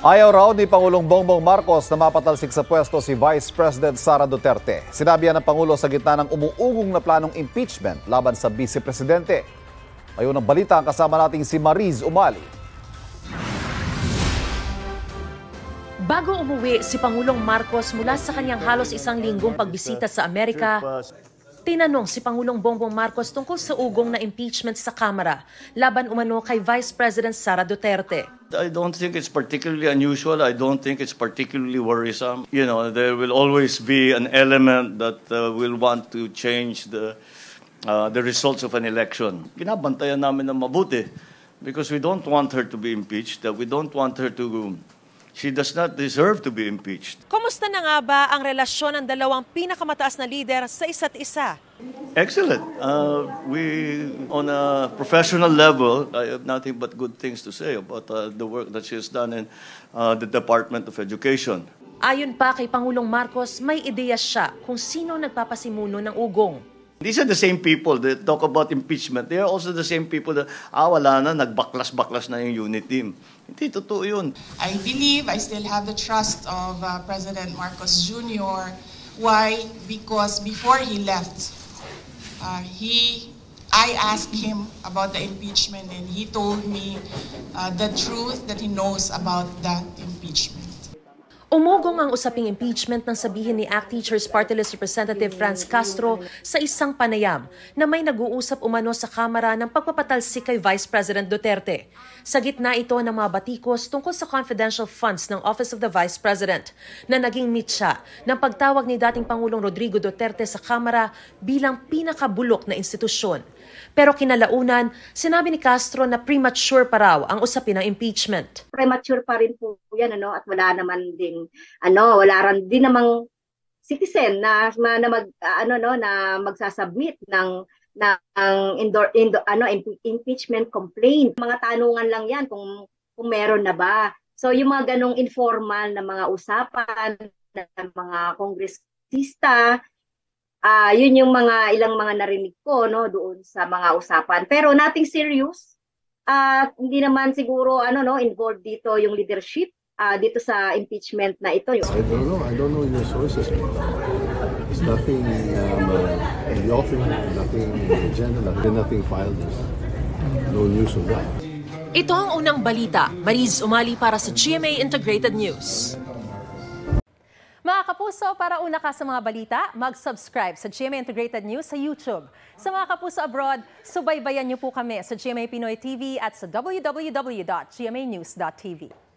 Ayaw raw ni Pangulong Bongbong Marcos na mapatalsik sa pwesto si Vice President Sara Duterte. Sinabi yan ng Pangulo sa gitna ng umuugong na planong impeachment laban sa Vice Presidente. Ngayon ang balita, kasama natin si Mariz Umali. Bago umuwi si Pangulong Marcos mula sa kanyang halos isang linggong pagbisita sa Amerika, tinanong si Pangulong Bongbong Marcos tungkol sa ugong na impeachment sa Kamara laban umano kay Vice President Sara Duterte. I don't think it's particularly unusual. I don't think it's particularly worrisome. You know, there will always be an element that will want to change the results of an election. Binabantayan namin ng mabuti because we don't want her to be impeached. We don't want her to... She does not deserve to be impeached. Kumusta na nga ba ang relasyon ng dalawang pinakamataas na lider sa isa't isa? Excellent. We, on a professional level, I have nothing but good things to say about the work that she has done in the Department of Education. Ayon pa kay Pangulong Marcos, may ideya siya kung sino nagpapasimuno ng ugong. These are the same people that talk about impeachment. They are also the same people that, wala na, nagbaklas-baklas na yung unit team. Hindi, totoo yun. I believe I still have the trust of President Marcos Jr. Why? Because before he left, I asked him about the impeachment and he told me the truth that he knows about that impeachment. Umugong ang usaping impeachment nang sabihin ni ACT Teachers Party List Representative Franz Castro sa isang panayam na may nag-uusap umano sa Kamara ng pagpapatalsik kay Vice President Duterte. Sa gitna ito ng mga batikos tungkol sa confidential funds ng Office of the Vice President na naging mitya ng pagtawag ni dating Pangulong Rodrigo Duterte sa Kamara bilang pinakabulok na institusyon. Pero kinalaunan, sinabi ni Castro na premature pa raw ang usapin ng impeachment. Premature pa rin po yan, at wala naman wala rin din namang citizen na magsasubmit ng impeachment complaint. Mga tanungan lang yan kung meron na ba. So yung mga ganong informal na mga usapan ng mga kongresista, yun yung ilang mga narinig ko doon sa mga usapan. Pero nothing serious. Hindi naman siguro involved dito yung leadership dito sa impeachment na ito. I don't know your sources. There's nothing in the offing, nothing in the agenda, nothing filed. No news of that. Ito ang unang balita. Mariz Umali para sa GMA Integrated News. Mga kapuso, para una ka sa mga balita, mag-subscribe sa GMA Integrated News sa YouTube. Sa mga kapuso abroad, subaybayan niyo po kami sa GMA Pinoy TV at sa www.gmanews.tv.